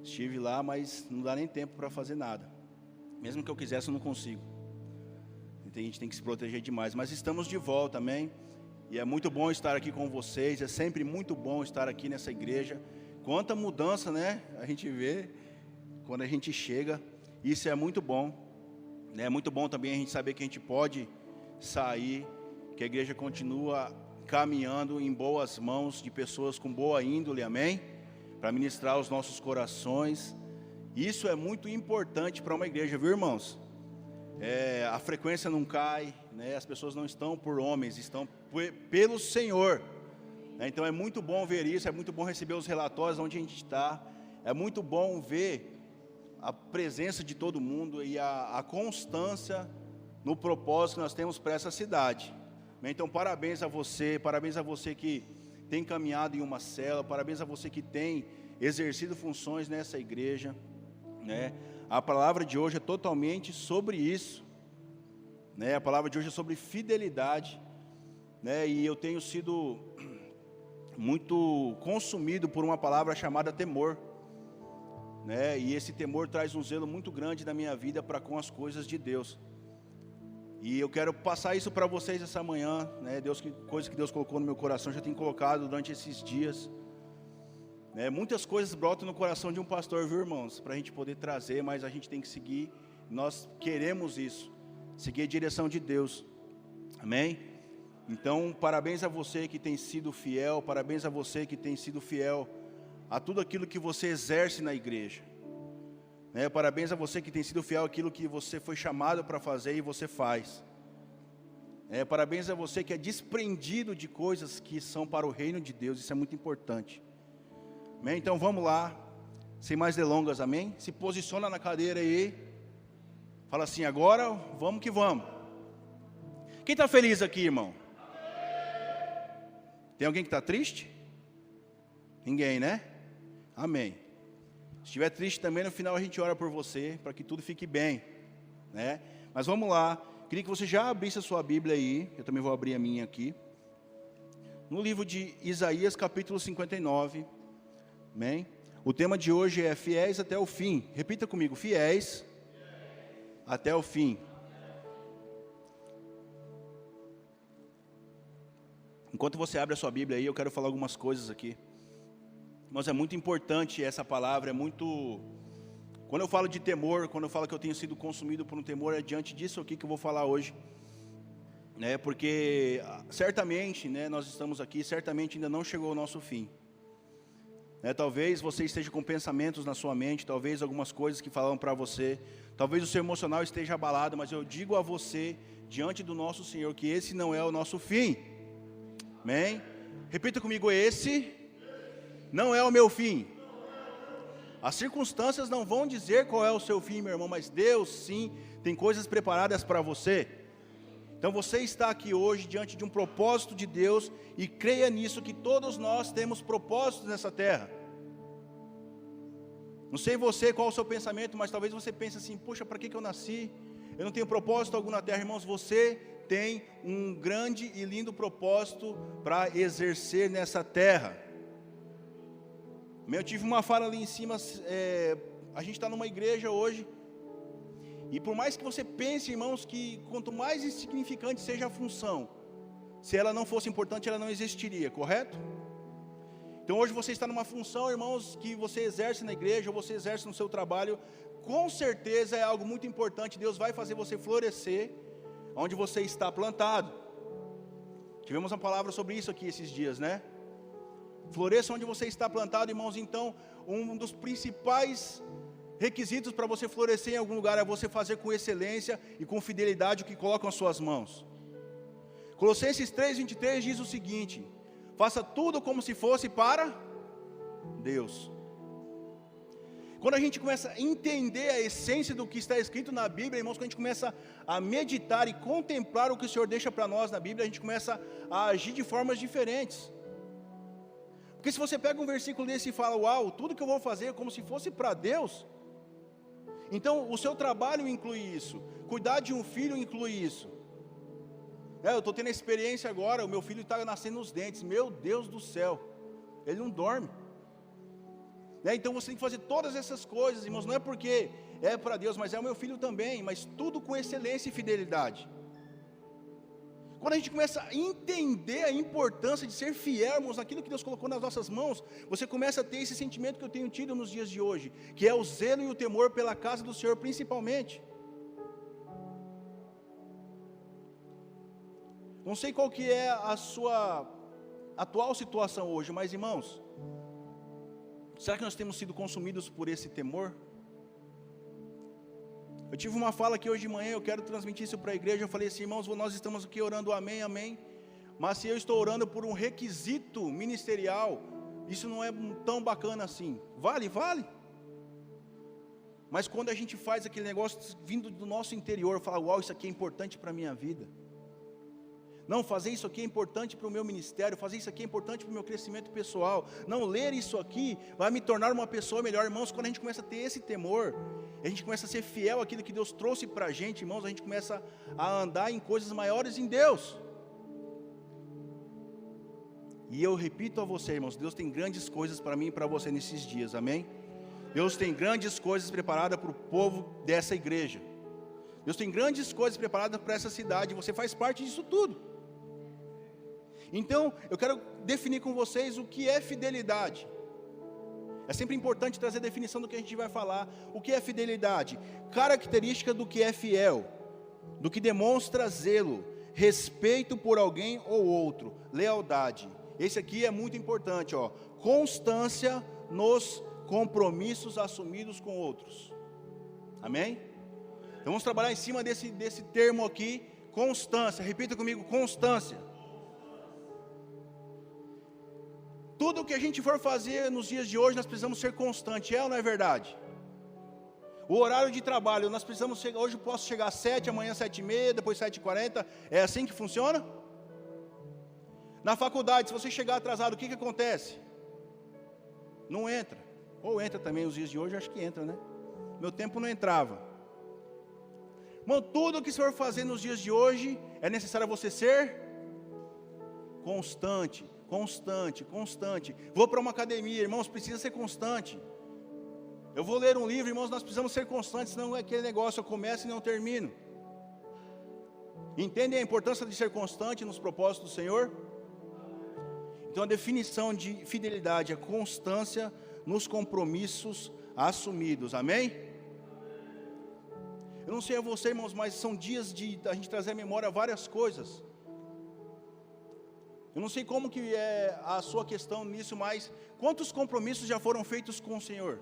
Estive lá, mas não dá nem tempo para fazer nada. Mesmo que eu quisesse, eu não consigo. A gente tem que se proteger demais. Mas estamos de volta, amém? E é muito bom estar aqui com vocês. É sempre muito bom estar aqui nessa igreja. Quanta mudança, né? A gente vê quando a gente chega. Isso é muito bom. É muito bom também a gente saber que a gente pode sair, que a igreja continua caminhando em boas mãos de pessoas com boa índole, amém? Para ministrar os nossos corações. Isso é muito importante para uma igreja, viu, irmãos? A frequência não cai, né? As pessoas não estão por homens, estão pelo Senhor. Então é muito bom ver isso, é muito bom receber os relatórios onde a gente está. É muito bom ver a presença de todo mundo e a constância no propósito que nós temos para essa cidade. Então parabéns a você que tem caminhado em uma célula, parabéns a você que tem exercido funções nessa igreja, né? A palavra de hoje é totalmente sobre isso, né? A palavra de hoje é sobre fidelidade, né? E eu tenho sido muito consumido por uma palavra chamada temor, né? E esse temor traz um zelo muito grande na minha vida para com as coisas de Deus. E eu quero passar isso para vocês essa manhã, né? Coisa que Deus colocou no meu coração, já tem colocado durante esses dias. Muitas coisas brotam no coração de um pastor, viu, irmãos? Para a gente poder trazer, mas a gente tem que seguir. Nós queremos isso, seguir a direção de Deus. Amém? Então, parabéns a você que tem sido fiel, parabéns a você que tem sido fiel a tudo aquilo que você exerce na igreja. Parabéns a você que tem sido fiel àquilo que você foi chamado para fazer e você faz. Parabéns a você que é desprendido de coisas que são para o reino de Deus, isso é muito importante. Amém? Então vamos lá, sem mais delongas, amém? Se posiciona na cadeira aí, fala assim, agora vamos que vamos. Quem está feliz aqui, irmão? Tem alguém que está triste? Ninguém, né? Amém. Se estiver triste também, no final a gente ora por você, para que tudo fique bem, né? Mas vamos lá, queria que você já abrisse a sua Bíblia aí, eu também vou abrir a minha aqui. No livro de Isaías, capítulo 59, amém? O tema de hoje é fiéis até o fim. Repita comigo, fiéis até o fim. Enquanto você abre a sua Bíblia aí, eu quero falar algumas coisas aqui. Mas é muito importante essa palavra, é muito... Quando eu falo de temor, quando eu falo que eu tenho sido consumido por um temor, é diante disso aqui que eu vou falar hoje. Porque certamente, nós estamos aqui, certamente ainda não chegou o nosso fim. Talvez você esteja com pensamentos na sua mente, talvez algumas coisas que falam para você, talvez o seu emocional esteja abalado, mas eu digo a você, diante do nosso Senhor, que esse não é o nosso fim. Amém? Repita comigo, esse não é o meu fim. As circunstâncias não vão dizer qual é o seu fim, meu irmão, mas Deus sim tem coisas preparadas para você. Então você está aqui hoje diante de um propósito de Deus e creia nisso, que todos nós temos propósitos nessa terra. Não sei você qual é o seu pensamento, mas talvez você pense assim, poxa, para que eu nasci? Eu não tenho propósito algum na terra. Irmãos, você tem um grande e lindo propósito para exercer nessa terra. Eu tive uma fala ali em cima, a gente está numa igreja hoje, e por mais que você pense, irmãos, que quanto mais insignificante seja a função, se ela não fosse importante, ela não existiria, correto? Então hoje você está numa função, irmãos, que você exerce na igreja, ou você exerce no seu trabalho, com certeza é algo muito importante. Deus vai fazer você florescer onde você está plantado. Tivemos uma palavra sobre isso aqui esses dias, né? Floresça onde você está plantado, irmãos. Então, um dos principais requisitos para você florescer em algum lugar é você fazer com excelência e com fidelidade o que colocam as suas mãos. Colossenses 3:23 diz o seguinte: faça tudo como se fosse para Deus. Quando a gente começa a entender a essência do que está escrito na Bíblia, irmãos, quando a gente começa a meditar e contemplar o que o Senhor deixa para nós na Bíblia, a gente começa a agir de formas diferentes. Porque se você pega um versículo desse e fala, uau, tudo que eu vou fazer é como se fosse para Deus, então o seu trabalho inclui isso, cuidar de um filho inclui isso. Eu estou tendo a experiência agora, o meu filho está nascendo nos dentes, meu Deus do céu, ele não dorme. né? Então você tem que fazer todas essas coisas, irmãos, não é porque é para Deus, mas é o meu filho também, mas tudo com excelência e fidelidade. Quando a gente começa a entender a importância de ser fiel, irmãos, naquilo que Deus colocou nas nossas mãos, você começa a ter esse sentimento que eu tenho tido nos dias de hoje, que é o zelo e o temor pela casa do Senhor principalmente. Não sei qual que é a sua atual situação hoje, mas irmãos, será que nós temos sido consumidos por esse temor? Eu tive uma fala aqui hoje de manhã, eu quero transmitir isso para a igreja. Eu falei assim, irmãos, nós estamos aqui orando amém, amém. Mas se eu estou orando por um requisito ministerial, isso não é tão bacana assim. Vale, vale. Mas quando a gente faz aquele negócio vindo do nosso interior, fala, uau, isso aqui é importante para a minha vida. Não, fazer isso aqui é importante para o meu ministério, fazer isso aqui é importante para o meu crescimento pessoal. Não, ler isso aqui vai me tornar uma pessoa melhor. Irmãos, quando a gente começa a ter esse temor, a gente começa a ser fiel àquilo que Deus trouxe para a gente, irmãos, a gente começa a andar em coisas maiores em Deus. E eu repito a você, irmãos, Deus tem grandes coisas para mim e para você nesses dias, amém? Deus tem grandes coisas preparadas para o povo dessa igreja. Deus tem grandes coisas preparadas para essa cidade, você faz parte disso tudo. Então, eu quero definir com vocês o que é fidelidade. É sempre importante trazer a definição do que a gente vai falar. O que é fidelidade? Característica do que é fiel, do que demonstra zelo, respeito por alguém ou outro, lealdade. Esse aqui é muito importante, ó. Constância nos compromissos assumidos com outros. Amém? Então vamos trabalhar em cima desse termo aqui, constância. Repita comigo, constância. Tudo o que a gente for fazer nos dias de hoje, nós precisamos ser constantes, é ou não é verdade? O horário de trabalho, nós precisamos chegar, hoje eu posso chegar às 7, amanhã 7h30, depois 7h40, é assim que funciona? Na faculdade, se você chegar atrasado, o que acontece? Não entra, ou entra também nos dias de hoje, acho que entra, né? Meu tempo não entrava. Irmão, tudo o que você for fazer nos dias de hoje, é necessário você ser constante. Constante, constante. Vou para uma academia, irmãos, precisa ser constante. Eu vou ler um livro, irmãos, nós precisamos ser constantes, senão é aquele negócio, eu começo e não termino. Entendem a importância de ser constante nos propósitos do Senhor? Então a definição de fidelidade é constância nos compromissos assumidos, amém? Eu não sei a você, irmãos, mas são dias de a gente trazer à memória várias coisas. Eu não sei como que é a sua questão nisso, mas quantos compromissos já foram feitos com o Senhor?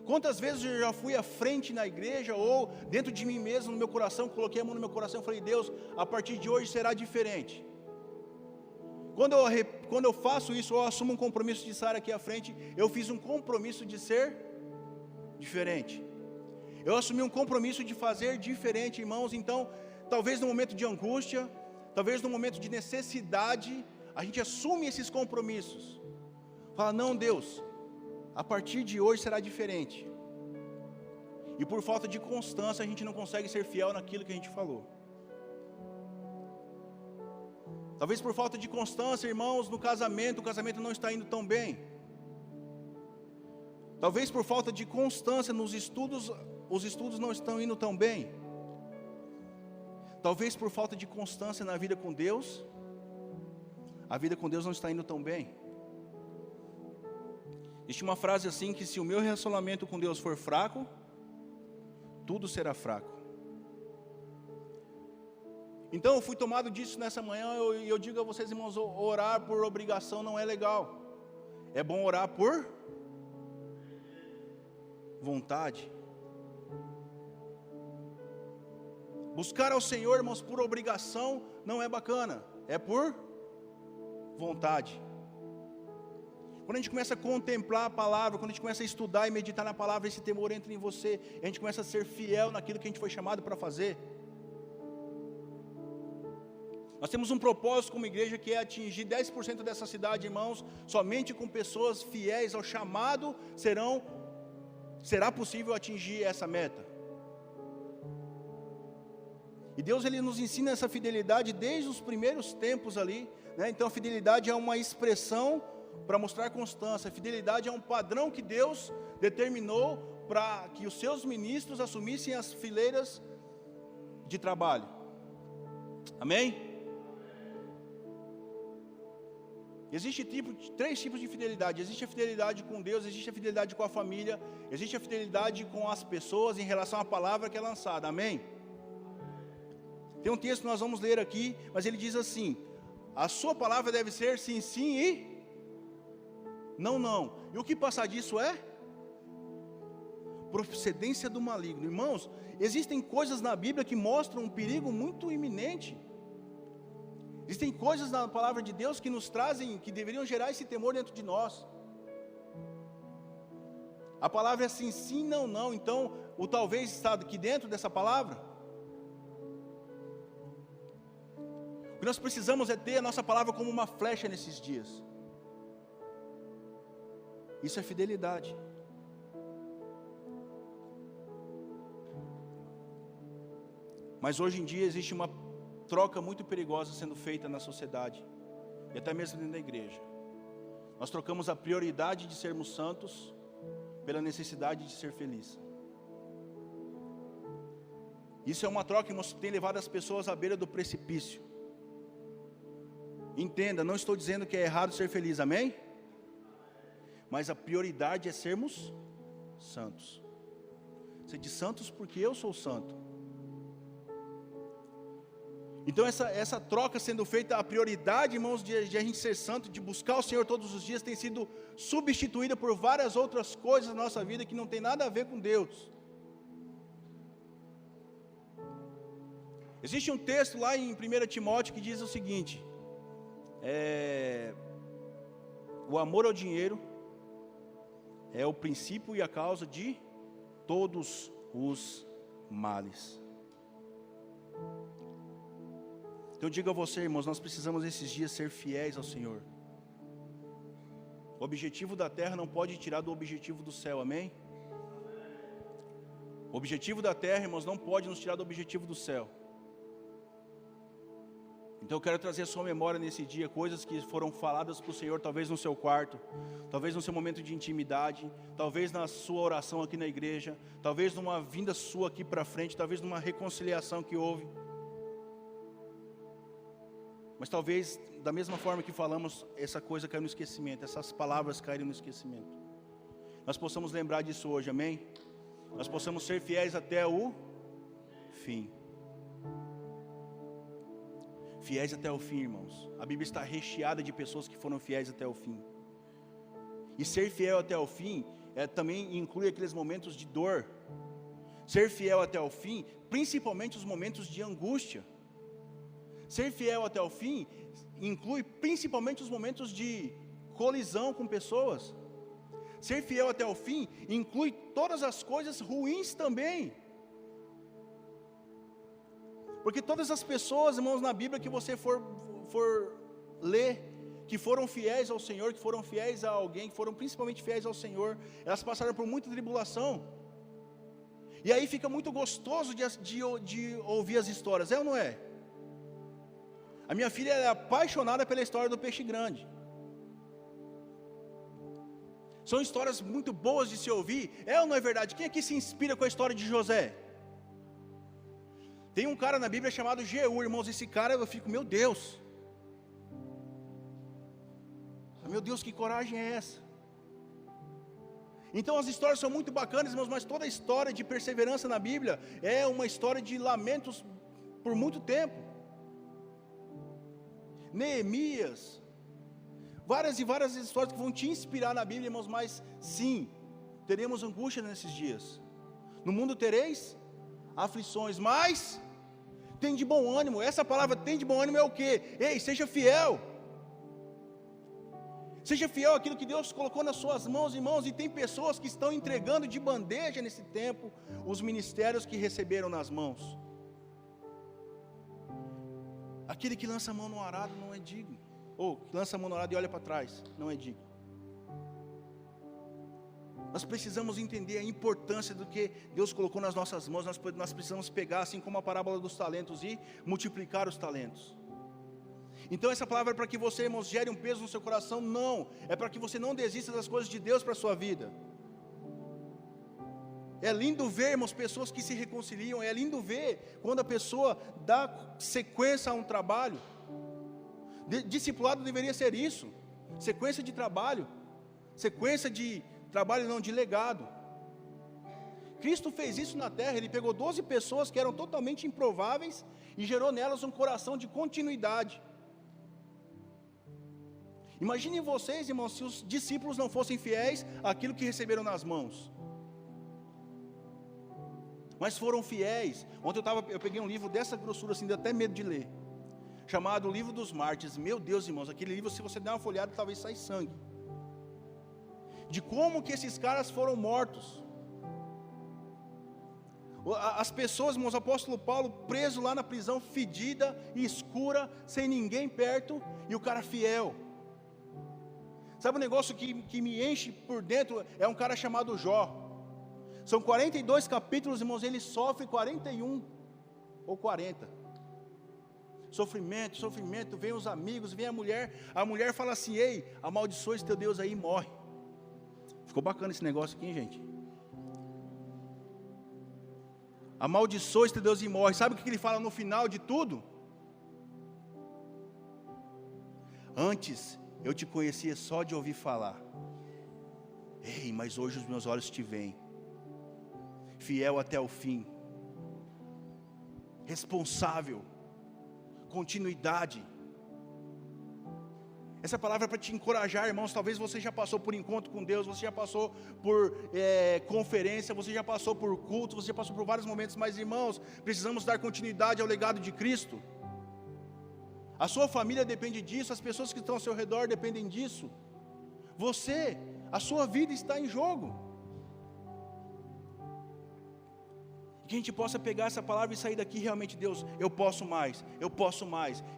Quantas vezes eu já fui à frente na igreja, ou dentro de mim mesmo, no meu coração, coloquei a mão no meu coração e falei, Deus, a partir de hoje será diferente. Quando eu faço isso, eu assumo um compromisso de estar aqui à frente, eu fiz um compromisso de ser diferente. Eu assumi um compromisso de fazer diferente, irmãos. Então, talvez no momento de angústia, talvez no momento de necessidade, a gente assume esses compromissos. Fala, não, Deus, a partir de hoje será diferente. E por falta de constância, a gente não consegue ser fiel naquilo que a gente falou. Talvez por falta de constância, irmãos, no casamento, o casamento não está indo tão bem. Talvez por falta de constância nos estudos, os estudos não estão indo tão bem. Talvez por falta de constância na vida com Deus, a vida com Deus não está indo tão bem. Existe uma frase assim, que se o meu relacionamento com Deus for fraco, tudo será fraco. Então eu fui tomado disso nessa manhã, e eu digo a vocês, irmãos, orar por obrigação não é legal. É bom orar por vontade. Buscar ao Senhor, irmãos, por obrigação não é bacana, é por vontade. Quando a gente começa a contemplar a palavra, quando a gente começa a estudar e meditar na palavra, esse temor entra em você, a gente começa a ser fiel naquilo que a gente foi chamado para fazer. Nós temos um propósito como igreja, que é atingir 10% dessa cidade, irmãos. Somente com pessoas fiéis ao chamado será possível atingir essa meta. E Deus, Ele nos ensina essa fidelidade desde os primeiros tempos ali, né? Então a fidelidade é uma expressão para mostrar constância. Fidelidade é um padrão que Deus determinou para que os seus ministros assumissem as fileiras de trabalho. Amém? Existem três tipos de fidelidade. Existe a fidelidade com Deus, existe a fidelidade com a família, existe a fidelidade com as pessoas em relação à palavra que é lançada. Amém? Tem um texto que nós vamos ler aqui, mas ele diz assim: a sua palavra deve ser sim, sim e não, não. E o que passar disso é procedência do maligno. Irmãos, existem coisas na Bíblia que mostram um perigo muito iminente. Existem coisas na palavra de Deus que nos trazem, que deveriam gerar esse temor dentro de nós. A palavra é sim, sim, não, não. Então, o talvez está aqui dentro dessa palavra. O que nós precisamos é ter a nossa palavra como uma flecha nesses dias. Isso é fidelidade. Mas hoje em dia existe uma troca muito perigosa sendo feita na sociedade, e até mesmo dentro da igreja. Nós trocamos a prioridade de sermos santos pela necessidade de ser feliz. Isso é uma troca que tem levado as pessoas à beira do precipício. Entenda, não estou dizendo que é errado ser feliz, amém? Mas a prioridade é sermos santos. Você diz santos porque eu sou santo. Então essa troca sendo feita, a prioridade, irmãos, de a gente ser santo, de buscar o Senhor todos os dias, tem sido substituída por várias outras coisas na nossa vida que não tem nada a ver com Deus. Existe um texto lá em 1 Timóteo que diz o seguinte: o amor ao dinheiro é o princípio e a causa de todos os males. Então eu digo a você, irmãos, nós precisamos esses dias ser fiéis ao Senhor. O objetivo da terra não pode tirar do objetivo do céu, amém? O objetivo da terra, irmãos, não pode nos tirar do objetivo do céu. Então eu quero trazer à sua memória nesse dia coisas que foram faladas para o Senhor, talvez no seu quarto, talvez no seu momento de intimidade, talvez na sua oração aqui na igreja, talvez numa vinda sua aqui para frente, talvez numa reconciliação que houve. Mas talvez, da mesma forma que falamos, essa coisa caiu no esquecimento, essas palavras caíram no esquecimento. Nós possamos lembrar disso hoje, amém? Nós possamos ser fiéis até o fim. Fiéis até o fim, irmãos. A Bíblia está recheada de pessoas que foram fiéis até o fim. E ser fiel até o fim também inclui aqueles momentos de dor. Ser fiel até o fim, principalmente os momentos de angústia. Ser fiel até o fim inclui principalmente os momentos de colisão com pessoas. Ser fiel até o fim inclui todas as coisas ruins também. Porque todas as pessoas, irmãos, na Bíblia que você for ler, que foram fiéis ao Senhor, que foram fiéis a alguém, que foram principalmente fiéis ao Senhor, elas passaram por muita tribulação. E aí fica muito gostoso de ouvir as histórias, é ou não é? A minha filha é apaixonada pela história do peixe grande. São histórias muito boas de se ouvir. É ou não é verdade? Quem aqui se inspira com a história de José? Tem um cara na Bíblia chamado Jeú, irmãos. Esse cara, eu fico, meu Deus. Meu Deus, que coragem é essa? Então as histórias são muito bacanas, irmãos, mas toda a história de perseverança na Bíblia é uma história de lamentos por muito tempo. Neemias, várias e várias histórias que vão te inspirar na Bíblia, irmãos, mas sim, teremos angústia nesses dias. No mundo tereis aflições, mas tem de bom ânimo. Essa palavra tem de bom ânimo é o quê? Ei, seja fiel. Seja fiel àquilo que Deus colocou nas suas mãos, irmãos, e tem pessoas que estão entregando de bandeja nesse tempo os ministérios que receberam nas mãos. Aquele que lança a mão no arado não é digno. Ou que lança a mão no arado e olha para trás, não é digno. Nós precisamos entender a importância do que Deus colocou nas nossas mãos. Nós precisamos pegar, assim como a parábola dos talentos, e multiplicar os talentos. Então essa palavra é para que você, irmãos, gere um peso no seu coração? Não, é para que você não desista das coisas de Deus para a sua vida. É lindo ver, irmãos, pessoas que se reconciliam, é lindo ver quando a pessoa dá sequência a um trabalho. Discipulado deveria ser isso, sequência de trabalho, não, de legado. Cristo fez isso na terra, Ele pegou 12 pessoas que eram totalmente improváveis e gerou nelas um coração de continuidade. Imaginem vocês, irmãos, se os discípulos não fossem fiéis àquilo que receberam nas mãos, mas foram fiéis. Ontem eu peguei um livro dessa grossura assim, deu até medo de ler, chamado O Livro dos Mártires. Meu Deus, irmãos, aquele livro, se você der uma folhada, talvez saia sangue, de como que esses caras foram mortos. As pessoas, irmãos, o apóstolo Paulo preso lá na prisão, fedida e escura, sem ninguém perto, e o cara fiel. Sabe um negócio que me enche por dentro? É um cara chamado Jó. São 42 capítulos, irmãos, ele sofre 41 ou 40. Sofrimento, vem os amigos, vem a mulher fala assim: ei, amaldiçoa esse teu Deus aí e morre. Ficou bacana esse negócio aqui, hein, gente? Amaldiçoa esse teu Deus e morre. Sabe o que ele fala no final de tudo? Antes eu te conhecia só de ouvir falar. Ei, mas hoje os meus olhos te veem. Fiel até o fim. Responsável. Continuidade. Essa palavra é para te encorajar, irmãos. Talvez você já passou por encontro com Deus, você já passou por conferência, você já passou por culto, você já passou por vários momentos, mas, irmãos, precisamos dar continuidade ao legado de Cristo. A sua família depende disso, as pessoas que estão ao seu redor dependem disso. A sua vida está em jogo. Que a gente possa pegar essa palavra e sair daqui realmente: Deus, eu posso mais,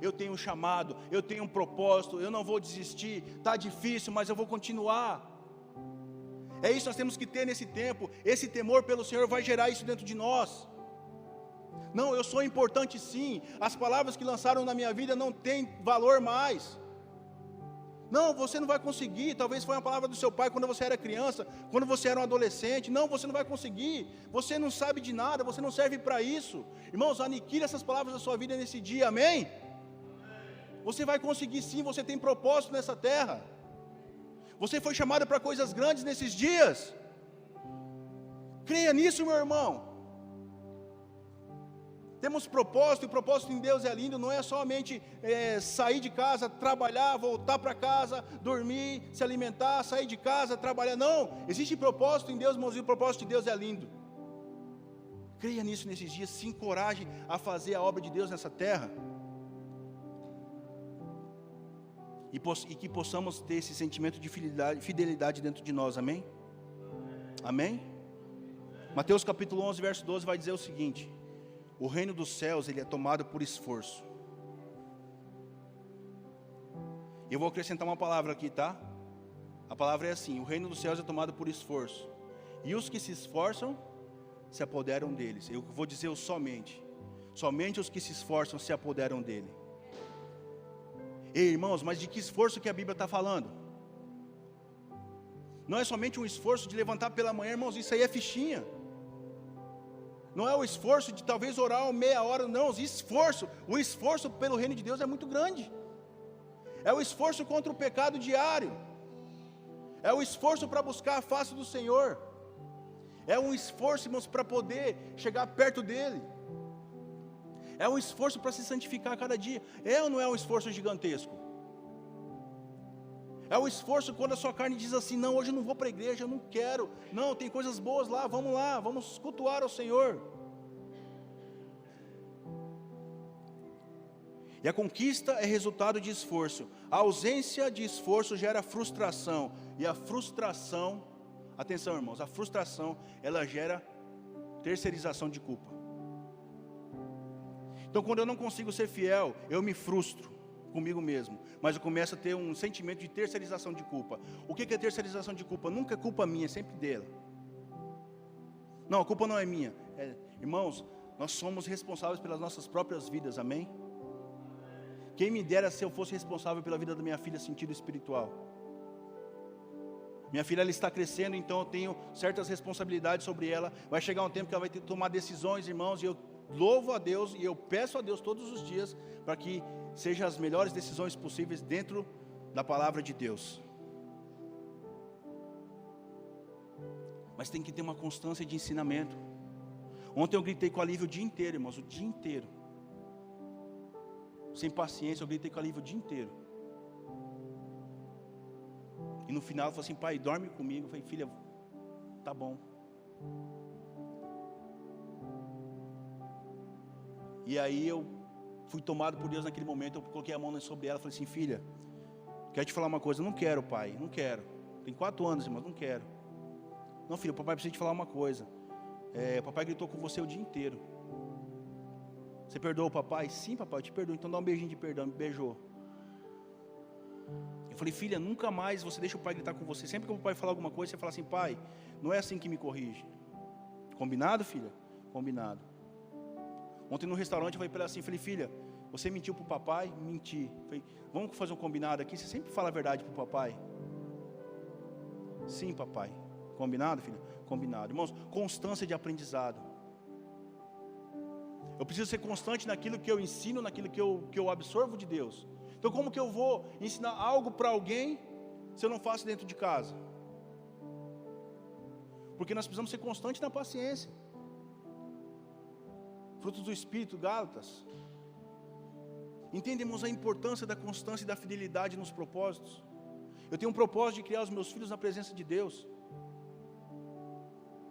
eu tenho um chamado, eu tenho um propósito, eu não vou desistir, está difícil, mas eu vou continuar. É isso que nós temos que ter nesse tempo. Esse temor pelo Senhor vai gerar isso dentro de nós. Não, eu sou importante sim, as palavras que lançaram na minha vida não têm valor mais. Não, você não vai conseguir. Talvez foi uma palavra do seu pai quando você era criança, quando você era um adolescente. Não, você não vai conseguir. Você não sabe de nada, você não serve para isso. Irmãos, aniquile essas palavras da sua vida nesse dia, amém? Você vai conseguir sim, você tem propósito nessa terra. Você foi chamado para coisas grandes nesses dias. Creia nisso, meu irmão. Temos propósito, e propósito em Deus é lindo. Não é somente sair de casa, trabalhar, voltar para casa, dormir, se alimentar, sair de casa, trabalhar. Não, existe propósito em Deus, irmãos, e o propósito de Deus é lindo. Creia nisso nesses dias, se encoraje a fazer a obra de Deus nessa terra. E que possamos ter esse sentimento de fidelidade dentro de nós, amém? Amém? Mateus capítulo 11, verso 12 vai dizer o seguinte: o reino dos céus, ele é tomado por esforço. Eu vou acrescentar uma palavra aqui, tá? A palavra é assim: o reino dos céus é tomado por esforço, e os que se esforçam se apoderam deles. Eu vou dizer o somente os que se esforçam se apoderam dele. Ei, irmãos, mas de que esforço que a Bíblia está falando? Não é somente um esforço de levantar pela manhã, irmãos, isso aí é fichinha. Não é o esforço de talvez orar meia hora, não, o esforço pelo reino de Deus é muito grande. É o esforço contra o pecado diário. É o esforço para buscar a face do Senhor. É um esforço, irmãos, para poder chegar perto dEle. É um esforço para se santificar a cada dia. É ou não é um esforço gigantesco? É um esforço quando a sua carne diz assim: não, hoje eu não vou para a igreja, eu não quero. Não, tem coisas boas lá, vamos cultuar ao Senhor. E a conquista é resultado de esforço. A ausência de esforço gera frustração. E a frustração, atenção, irmãos, a frustração, ela gera terceirização de culpa. Então, quando eu não consigo ser fiel, eu me frustro comigo mesmo, mas eu começo a ter um sentimento de terceirização de culpa. O que é terceirização de culpa? Nunca é culpa minha, é sempre dela. Não, a culpa não é minha. Irmãos, nós somos responsáveis pelas nossas próprias vidas, amém? Quem me dera se eu fosse responsável pela vida da minha filha, sentido espiritual. Minha filha, ela está crescendo, então eu tenho certas responsabilidades sobre ela. Vai chegar um tempo que ela vai ter que tomar decisões, irmãos, e eu louvo a Deus e eu peço a Deus todos os dias para que sejam as melhores decisões possíveis dentro da palavra de Deus. Mas tem que ter uma constância de ensinamento. Ontem eu gritei com a Lívia o dia inteiro, irmãos, o dia inteiro. Sem paciência, eu gritei com a Lívia o dia inteiro. E no final ela falou assim: pai, dorme comigo. Eu falei: filha, tá bom. E aí eu fui tomado por Deus naquele momento. Eu coloquei a mão sobre ela e falei assim: filha, quero te falar uma coisa. Não quero, pai, não quero. Tem 4 anos, irmão, não quero. Não, filha, o papai precisa te falar uma coisa. O papai gritou com você o dia inteiro. Você perdoou o papai? Sim, papai, eu te perdoo. Então dá um beijinho de perdão. Me beijou. Eu falei: filha, nunca mais você deixa o pai gritar com você. Sempre que o papai falar alguma coisa, você fala assim: pai, não é assim que me corrige. Combinado, filha? Combinado. Ontem no restaurante eu falei para ela assim, falei: filha, você mentiu para o papai? Menti. Falei: vamos fazer um combinado aqui, você sempre fala a verdade para o papai? Sim, papai. Combinado, filha? Combinado. Irmãos, constância de aprendizado. Eu preciso ser constante naquilo que eu ensino, naquilo que eu absorvo de Deus. Então como que eu vou ensinar algo para alguém se eu não faço dentro de casa? Porque nós precisamos ser constantes na paciência. Frutos do Espírito, Gálatas. Entendemos a importância da constância e da fidelidade nos propósitos. Eu tenho um propósito de criar os meus filhos na presença de Deus.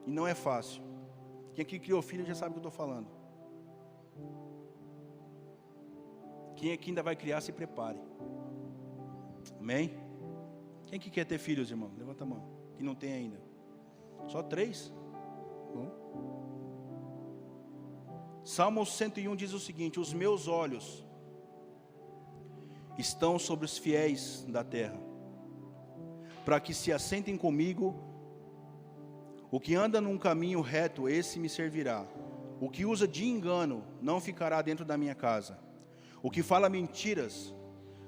E não é fácil. Quem aqui criou filho já sabe o que eu estou falando. Quem aqui ainda vai criar, se prepare. Amém? Quem aqui quer ter filhos, irmão? Levanta a mão. Quem não tem ainda? Só 3? Bom. Salmo 101 diz o seguinte: os meus olhos estão sobre os fiéis da terra, para que se assentem comigo. O que anda num caminho reto, esse me servirá. O que usa de engano não ficará dentro da minha casa. O que fala mentiras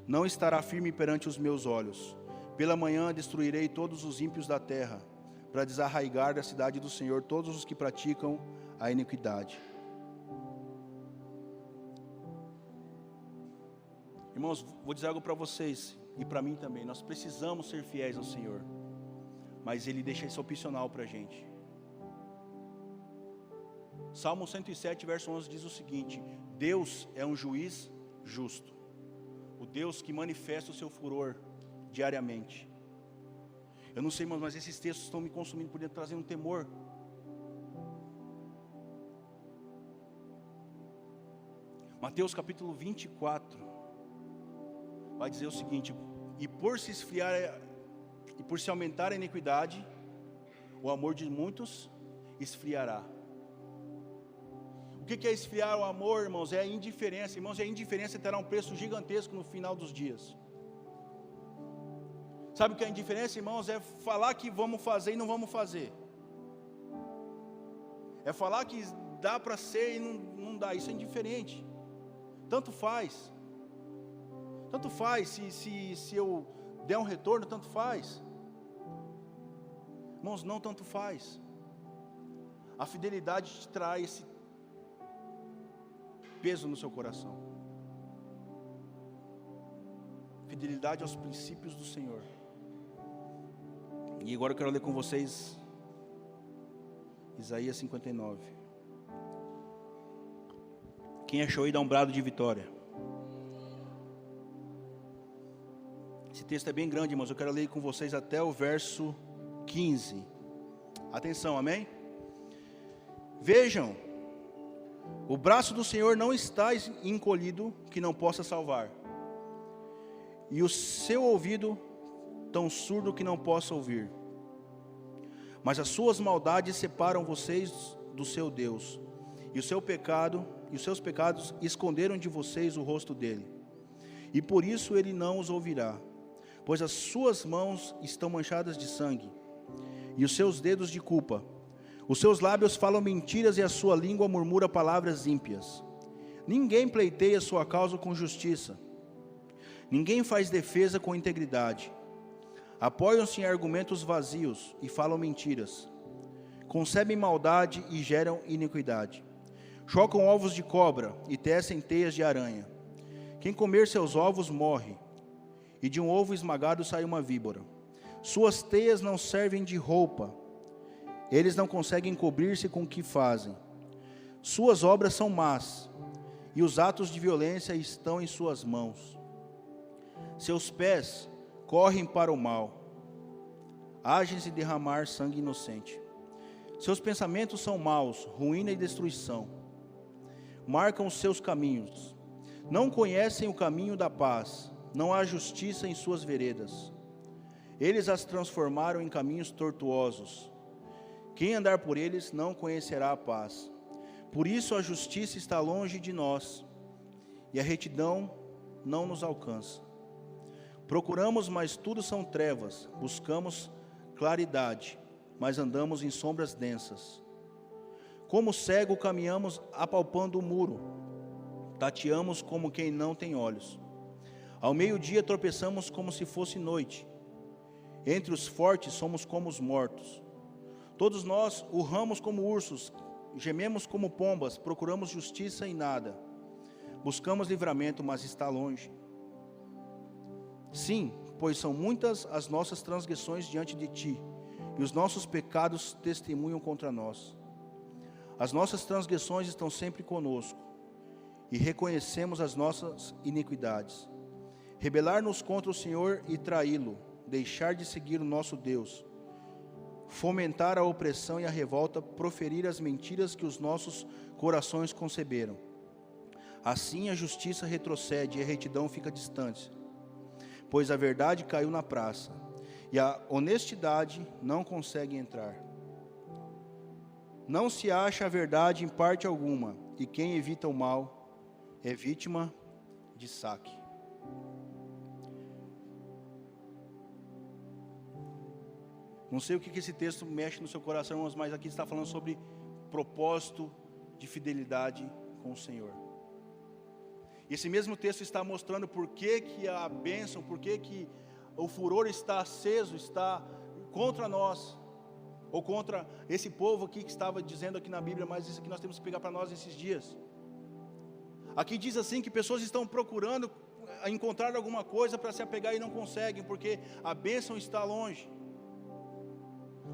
não estará firme perante os meus olhos. Pela manhã destruirei todos os ímpios da terra, para desarraigar da cidade do Senhor todos os que praticam a iniquidade. Irmãos, vou dizer algo para vocês e para mim também. Nós precisamos ser fiéis ao Senhor, mas Ele deixa isso opcional para a gente. Salmo 107, verso 11 diz o seguinte: Deus é um juiz justo, o Deus que manifesta o seu furor diariamente. Eu não sei, irmãos, mas esses textos estão me consumindo por dentro, trazendo um temor. Mateus capítulo 24 vai dizer o seguinte: e por se esfriar e por se aumentar a iniquidade, o amor de muitos esfriará. O que é esfriar o amor, irmãos? É a indiferença. Irmãos, a indiferença terá um preço gigantesco no final dos dias. Sabe o que é a indiferença, irmãos? É falar que vamos fazer e não vamos fazer. É falar que dá para ser e não dá. Isso é indiferente. Tanto faz. Tanto faz. Se eu der um retorno, tanto faz. Irmãos, não tanto faz. A fidelidade te traz esse peso no seu coração. Fidelidade aos princípios do Senhor. E agora eu quero ler com vocês Isaías 59. Quem achou aí dá um brado de vitória. Esse texto é bem grande, irmãos. Eu quero ler com vocês até o verso 15. Atenção, amém? Vejam, o braço do Senhor não está encolhido que não possa salvar, e o seu ouvido tão surdo que não possa ouvir. Mas as suas maldades separam vocês do seu Deus, e os seus pecados esconderam de vocês o rosto dele. E por isso ele não os ouvirá, pois as suas mãos estão manchadas de sangue, e os seus dedos de culpa. Os seus lábios falam mentiras e a sua língua murmura palavras ímpias. Ninguém pleiteia sua causa com justiça. Ninguém faz defesa com integridade. Apoiam-se em argumentos vazios e falam mentiras. Concebem maldade e geram iniquidade. Chocam ovos de cobra e tecem teias de aranha. Quem comer seus ovos morre, e de um ovo esmagado sai uma víbora. Suas teias não servem de roupa, eles não conseguem cobrir-se com o que fazem. Suas obras são más, e os atos de violência estão em suas mãos. Seus pés correm para o mal, agem-se derramar sangue inocente. Seus pensamentos são maus, ruína e destruição. Marcam os seus caminhos. Não conhecem o caminho da paz, não há justiça em suas veredas. Eles as transformaram em caminhos tortuosos. Quem andar por eles não conhecerá a paz. Por isso a justiça está longe de nós, e a retidão não nos alcança. Procuramos, mas tudo são trevas. Buscamos claridade, mas andamos em sombras densas. Como cego caminhamos apalpando o muro. Tateamos como quem não tem olhos. Ao meio-dia tropeçamos como se fosse noite. Entre os fortes somos como os mortos. Todos nós urramos como ursos, gememos como pombas, procuramos justiça e nada. Buscamos livramento, mas está longe. Sim, pois são muitas as nossas transgressões diante de ti, e os nossos pecados testemunham contra nós. As nossas transgressões estão sempre conosco, e reconhecemos as nossas iniquidades. Rebelar-nos contra o Senhor e traí-lo, deixar de seguir o nosso Deus, fomentar a opressão e a revolta, proferir as mentiras que os nossos corações conceberam. Assim a justiça retrocede e a retidão fica distante, pois a verdade caiu na praça, e a honestidade não consegue entrar. Não se acha a verdade em parte alguma, e quem evita o mal é vítima de saque. Não sei o que esse texto mexe no seu coração, mas aqui está falando sobre propósito de fidelidade com o Senhor. E esse mesmo texto está mostrando por que a bênção, por que o furor está aceso, está contra nós, ou contra esse povo aqui que estava dizendo aqui na Bíblia, mas isso aqui nós temos que pegar para nós esses dias. Aqui diz assim que pessoas estão procurando encontrar alguma coisa para se apegar e não conseguem, porque a bênção está longe.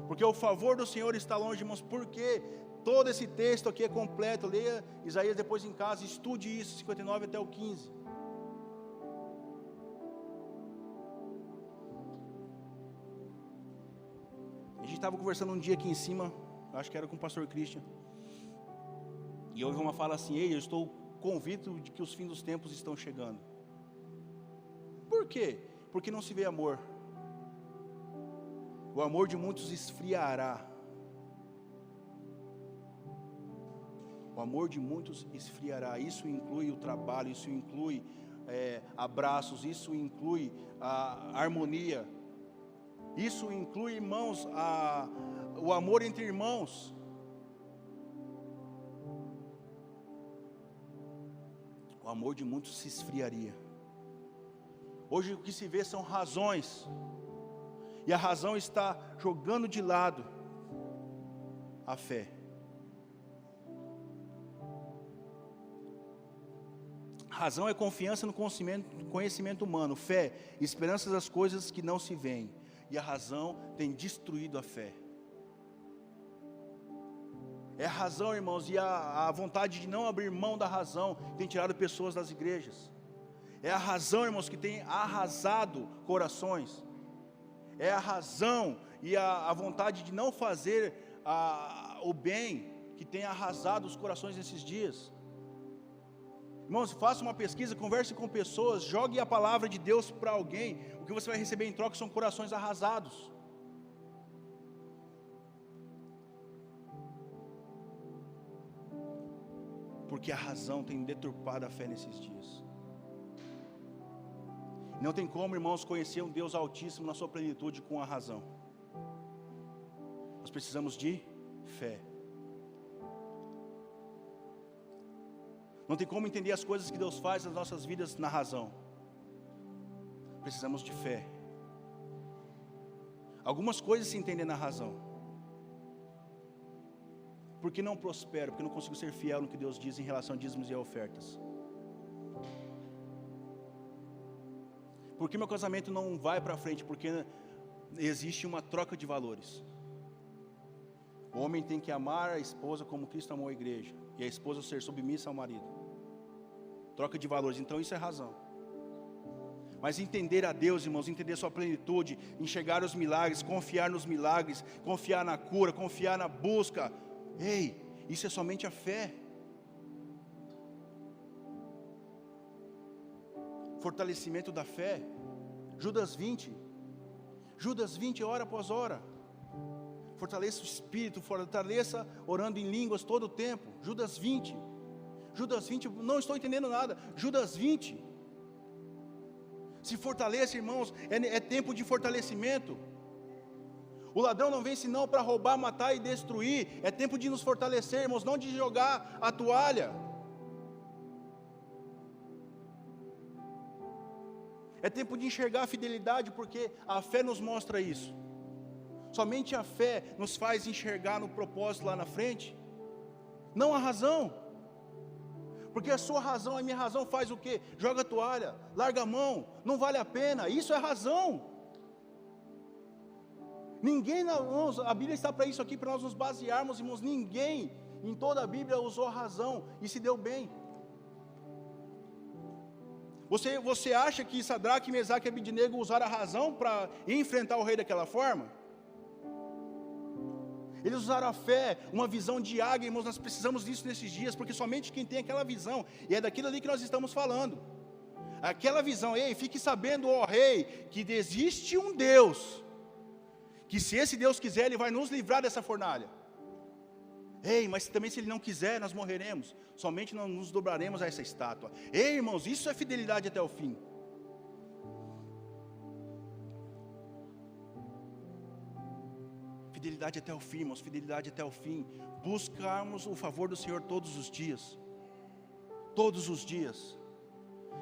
Porque o favor do Senhor está longe, irmãos. Porque todo esse texto aqui é completo. Leia Isaías depois em casa, estude isso, 59 até o 15. A gente estava conversando um dia aqui em cima, acho que era com o pastor Christian, e houve uma fala assim: ei, eu estou convicto de que os fins dos tempos estão chegando. Por quê? Porque não se vê amor. O amor de muitos esfriará. O amor de muitos esfriará. Isso inclui o trabalho, isso inclui abraços, isso inclui a harmonia, isso inclui, irmãos, o amor entre irmãos. O amor de muitos se esfriaria. Hoje o que se vê são razões, e a razão está jogando de lado a fé. Razão é confiança no conhecimento humano. Fé, esperança das coisas que não se veem. E a razão tem destruído a fé. É a razão, irmãos, e a vontade de não abrir mão da razão tem tirado pessoas das igrejas. É a razão, irmãos, que tem arrasado corações. É a razão e a vontade de não fazer o bem que tem arrasado os corações nesses dias. Irmãos, faça uma pesquisa, converse com pessoas, jogue a palavra de Deus para alguém. O que você vai receber em troca são corações arrasados. Porque a razão tem deturpado a fé nesses dias. Não tem como, irmãos, conhecer um Deus Altíssimo na sua plenitude com a razão. Nós precisamos de fé. Não tem como entender as coisas que Deus faz nas nossas vidas na razão. precisamos de fé. Algumas coisas se entendem na razão. Por que não prospero? Porque não consigo ser fiel no que Deus diz em relação a dízimos e a ofertas. Por que meu casamento não vai para frente? Porque existe uma troca de valores. O homem tem que amar a esposa como Cristo amou a igreja, e a esposa ser submissa ao marido. Troca de valores, então isso é razão. Mas entender a Deus, irmãos, entender sua plenitude, enxergar os milagres, confiar nos milagres, confiar na cura, confiar na busca. Ei, isso é somente a fé. Fortalecimento da fé. Judas 20, hora após hora. Fortaleça o espírito, fortaleça orando em línguas todo o tempo. Judas 20, não estou entendendo nada. Judas 20. Se fortaleça, irmãos, é tempo de fortalecimento. O ladrão não vem senão para roubar, matar e destruir. É tempo de nos fortalecer, irmãos, não de jogar a toalha. É tempo de enxergar a fidelidade, porque a fé nos mostra isso. Somente a fé nos faz enxergar no propósito lá na frente, não a razão. Porque a sua razão, a minha razão faz o quê? Joga a toalha, larga a mão, não vale a pena. Isso é razão. Ninguém, a Bíblia está para isso aqui, para nós nos basearmos, irmãos. Ninguém em toda a Bíblia usou a razão e se deu bem. Você acha que Sadraque, Mesaque e Abednego usaram a razão para enfrentar o rei daquela forma? Eles usaram a fé, uma visão de águia, irmãos. Nós precisamos disso nesses dias, porque somente quem tem aquela visão, e é daquilo ali que nós estamos falando, aquela visão, ei, fique sabendo, ó rei, que existe um Deus, que se esse Deus quiser, Ele vai nos livrar dessa fornalha. Ei, mas também se Ele não quiser, nós morreremos, somente nós nos dobraremos a essa estátua. Ei, irmãos, isso é fidelidade até o fim. Fidelidade até o fim, irmãos, fidelidade até o fim. Buscarmos o favor do Senhor todos os dias. Todos os dias.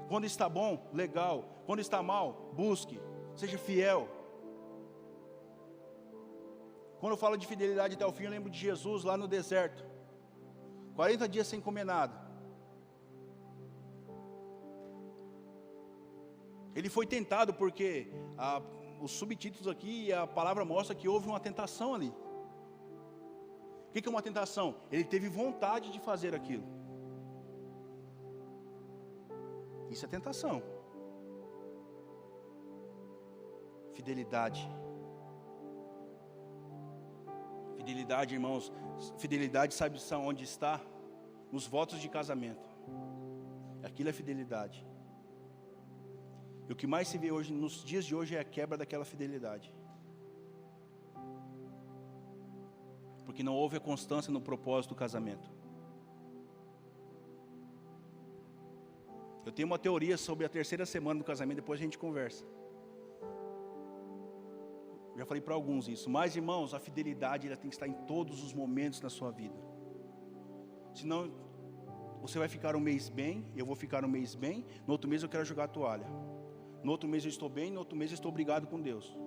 Quando está bom, legal. Quando está mal, busque. Seja fiel. Quando eu falo de fidelidade até o fim, eu lembro de Jesus lá no deserto. 40 dias sem comer nada. Ele foi tentado porque os subtítulos aqui, a palavra mostra que houve uma tentação ali. O que é uma tentação? Ele teve vontade de fazer aquilo. Isso é tentação. Fidelidade. Fidelidade, irmãos. Fidelidade, sabe onde está? Nos votos de casamento. Aquilo é fidelidade. E o que mais se vê hoje, nos dias de hoje, é a quebra daquela fidelidade. Porque não houve a constância no propósito do casamento. Eu tenho uma teoria sobre a terceira semana do casamento, depois a gente conversa. Já falei para alguns isso. Mas, irmãos, a fidelidade ela tem que estar em todos os momentos da sua vida. Senão, você vai ficar um mês bem, eu vou ficar um mês bem, no outro mês eu quero jogar a toalha. No outro mês eu estou bem, no outro mês eu estou brigado com Deus.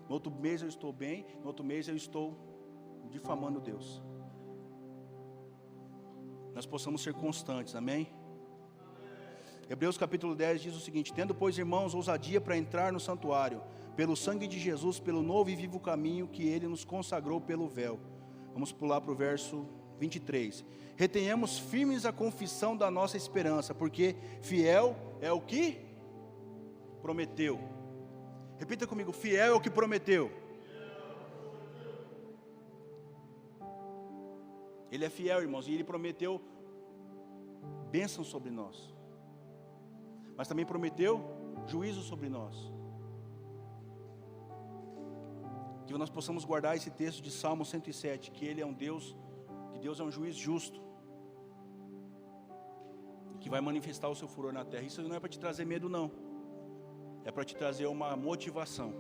No outro mês eu estou bem, no outro mês eu estou difamando Deus. Nós possamos ser constantes, amém? Hebreus capítulo 10 diz o seguinte: tendo, pois, irmãos, ousadia para entrar no santuário, pelo sangue de Jesus, pelo novo e vivo caminho que Ele nos consagrou pelo véu. Vamos pular para o verso 23. Retenhamos firmes a confissão da nossa esperança, porque fiel é o que prometeu. Repita comigo: fiel é o que prometeu. Ele é fiel, irmãos, e Ele prometeu bênção sobre nós. Mas também prometeu juízo sobre nós. Que nós possamos guardar esse texto de Salmo 107, que Ele é um Deus, que Deus é um juiz justo, que vai manifestar o seu furor na terra. Isso não é para te trazer medo, não. É para te trazer uma motivação.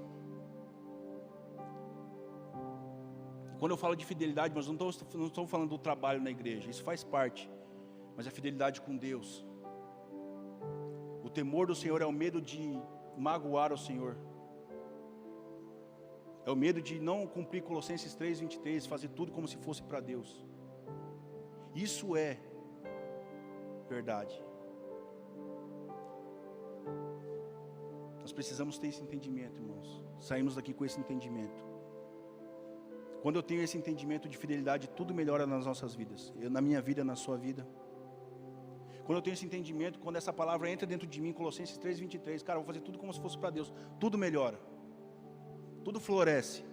Quando eu falo de fidelidade, mas não estou falando do trabalho na igreja, isso faz parte. Mas a fidelidade com Deus. O temor do Senhor é o medo de magoar o Senhor. É o medo de não cumprir Colossenses 3:23, fazer tudo como se fosse para Deus. Isso é verdade. Nós precisamos ter esse entendimento, irmãos. Saímos daqui com esse entendimento. Quando eu tenho esse entendimento de fidelidade, tudo melhora nas nossas vidas. Na minha vida, na sua vida. Quando eu tenho esse entendimento, quando essa palavra entra dentro de mim, Colossenses 3:23, cara, eu vou fazer tudo como se fosse para Deus. Tudo melhora. Tudo floresce.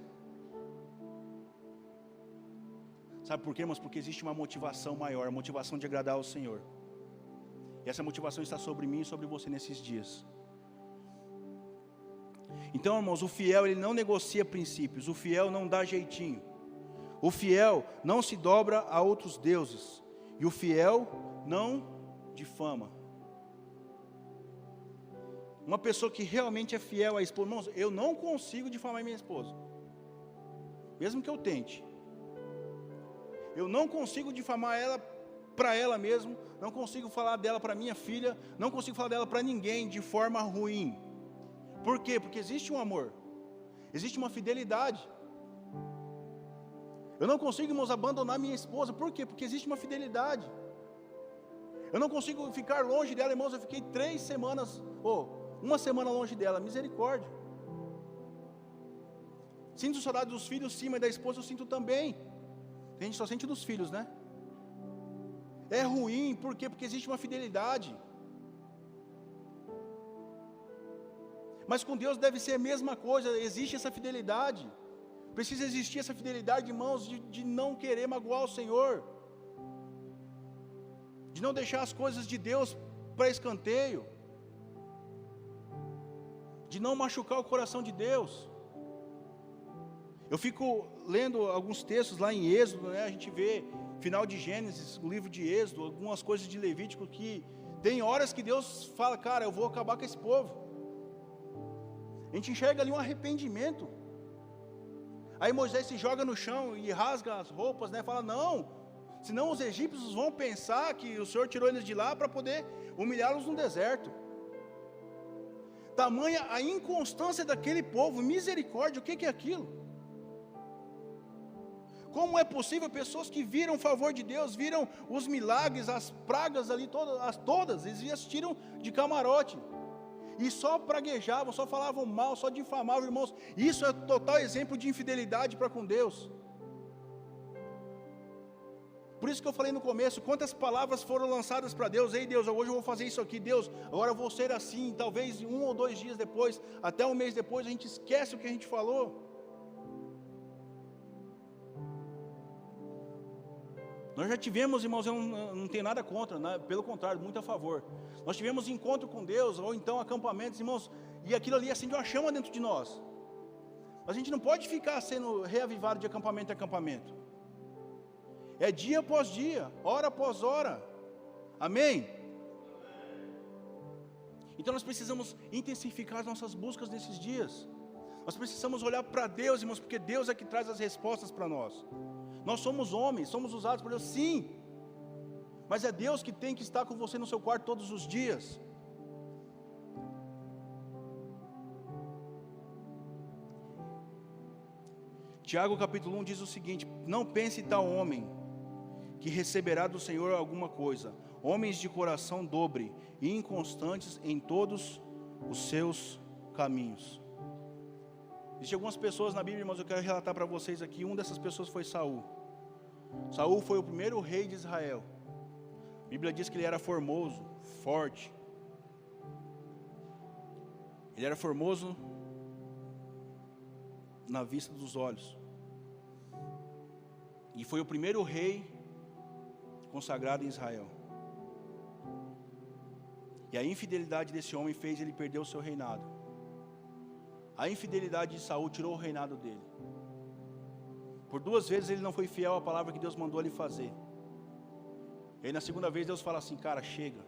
Sabe por quê, irmãos? Porque existe uma motivação maior, a motivação de agradar ao Senhor. E essa motivação está sobre mim e sobre você nesses dias. Então, irmãos, o fiel, ele não negocia princípios, o fiel não dá jeitinho, o fiel não se dobra a outros deuses, e o fiel não difama. Uma pessoa que realmente é fiel à esposa, irmãos, eu não consigo difamar minha esposa, mesmo que eu tente. Eu não consigo difamar ela para ela mesmo, não consigo falar dela para minha filha, não consigo falar dela para ninguém de forma ruim. Por quê? Porque existe um amor, existe uma fidelidade. Eu não consigo, irmãos, abandonar minha esposa. Por quê? Porque existe uma fidelidade. Eu não consigo ficar longe dela, irmãos. Eu fiquei 3 semanas, uma semana longe dela. Misericórdia. Sinto saudade dos filhos, sim, mas da esposa eu sinto também. A gente só sente dos filhos, né? É ruim, por quê? Porque existe uma fidelidade. Mas com Deus deve ser a mesma coisa, existe essa fidelidade. Precisa existir essa fidelidade, irmãos, de não querer magoar o Senhor. De não deixar as coisas de Deus para escanteio. De não machucar o coração de Deus. Eu fico lendo alguns textos lá em Êxodo, né? A gente vê final de Gênesis, o livro de Êxodo, algumas coisas de Levítico que tem horas que Deus fala, cara, eu vou acabar com esse povo. A gente enxerga ali um arrependimento. Aí Moisés se joga no chão e rasga as roupas, né? Fala, não, senão os egípcios vão pensar que o Senhor tirou eles de lá para poder humilhá-los no deserto. Tamanha a inconstância daquele povo, misericórdia, o que é aquilo? Como é possível pessoas que viram o favor de Deus, viram os milagres, as pragas ali, todas, eles assistiram de camarote. E só praguejavam, só falavam mal, só difamavam, irmãos. Isso é total exemplo de infidelidade para com Deus. Por isso que eu falei no começo, quantas palavras foram lançadas para Deus. Ei Deus, hoje eu vou fazer isso aqui, Deus, agora eu vou ser assim. Talvez 1 ou 2 dias depois, até um mês depois, a gente esquece o que a gente falou. Nós já tivemos, irmãos, eu não tenho nada contra, né? Pelo contrário, muito a favor. Nós tivemos encontro com Deus, ou então acampamentos, irmãos, e aquilo ali acende uma chama dentro de nós. A gente não pode ficar sendo reavivado de acampamento em acampamento. É dia após dia, hora após hora. Amém? Então nós precisamos intensificar as nossas buscas nesses dias. Nós precisamos olhar para Deus, irmãos, porque Deus é que traz as respostas para nós. Nós somos homens, somos usados por Deus, sim. Mas é Deus que tem que estar com você no seu quarto todos os dias. Tiago capítulo 1 diz o seguinte: não pense tal homem que receberá do Senhor alguma coisa. Homens de coração dobre e inconstantes em todos os seus caminhos. Existem algumas pessoas na Bíblia, irmãos, eu quero relatar para vocês aqui. Uma dessas pessoas foi Saul. Saul foi o primeiro rei de Israel. A Bíblia diz que ele era formoso, forte. Ele era formoso na vista dos olhos. E foi o primeiro rei consagrado em Israel. E a infidelidade desse homem fez ele perder o seu reinado. A infidelidade de Saul tirou o reinado dele. Por 2 vezes ele não foi fiel à palavra que Deus mandou ele fazer. E aí na segunda vez Deus fala assim: cara, chega,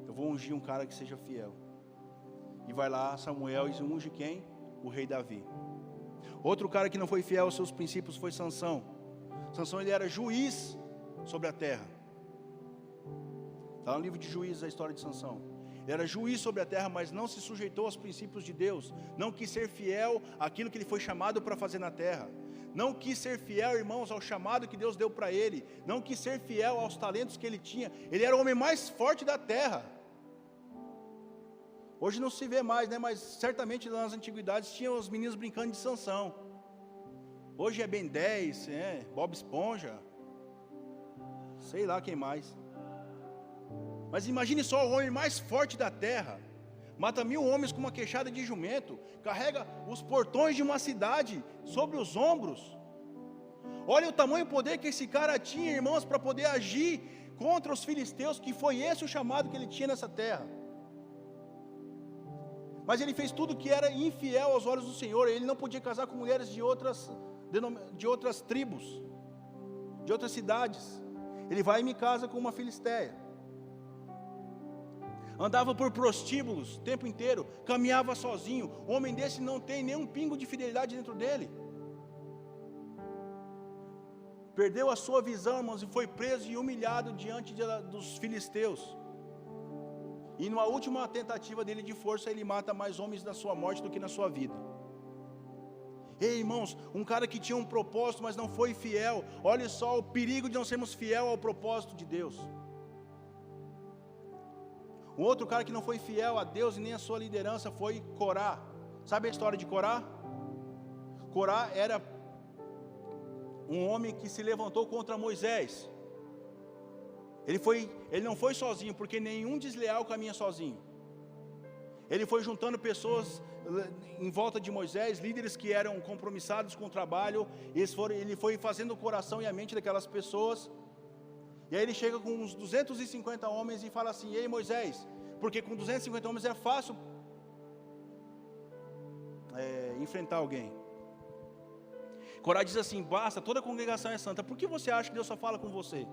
eu vou ungir um cara que seja fiel. E vai lá Samuel e unge quem? O rei Davi. Outro cara que não foi fiel aos seus princípios foi Sansão. Sansão, ele era juiz sobre a terra. Está no livro de Juízes a história de Sansão. Ele era juiz sobre a terra, mas não se sujeitou aos princípios de Deus. Não quis ser fiel àquilo que ele foi chamado para fazer na terra. Não quis ser fiel, irmãos, ao chamado que Deus deu para ele. Não quis ser fiel aos talentos que ele tinha. Ele era o homem mais forte da terra. Hoje não se vê mais, né? Mas certamente nas antiguidades tinham os meninos brincando de Sansão. Hoje é Ben 10, Bob Esponja, sei lá quem mais. Mas imagine só o homem mais forte da terra, mata 1000 homens com uma queixada de jumento, carrega os portões de uma cidade sobre os ombros. Olha o tamanho poder que esse cara tinha, irmãos, para poder agir contra os filisteus, que foi esse o chamado que ele tinha nessa terra. Mas ele fez tudo que era infiel aos olhos do Senhor. Ele não podia casar com mulheres de outras tribos, de outras cidades. Ele vai e me casa com uma filisteia. Andava por prostíbulos o tempo inteiro, caminhava sozinho. Homem desse não tem nenhum pingo de fidelidade dentro dele. Perdeu a sua visão, irmãos, e foi preso e humilhado diante dos filisteus. E numa última tentativa dele de força, ele mata mais homens na sua morte do que na sua vida. Ei, irmãos, um cara que tinha um propósito, mas não foi fiel. Olha só o perigo de não sermos fiel ao propósito de Deus. Um outro cara que não foi fiel a Deus e nem a sua liderança foi Corá. Sabe a história de Corá? Corá era um homem que se levantou contra Moisés. Ele não foi sozinho, porque nenhum desleal caminha sozinho. Ele foi juntando pessoas em volta de Moisés, líderes que eram compromissados com o trabalho. Ele foi fazendo o coração e a mente daquelas pessoas. E aí ele chega com uns 250 homens e fala assim: ei, Moisés, porque com 250 homens é fácil enfrentar alguém. Corá diz assim: basta, toda a congregação é santa, por que você acha que Deus só fala com você?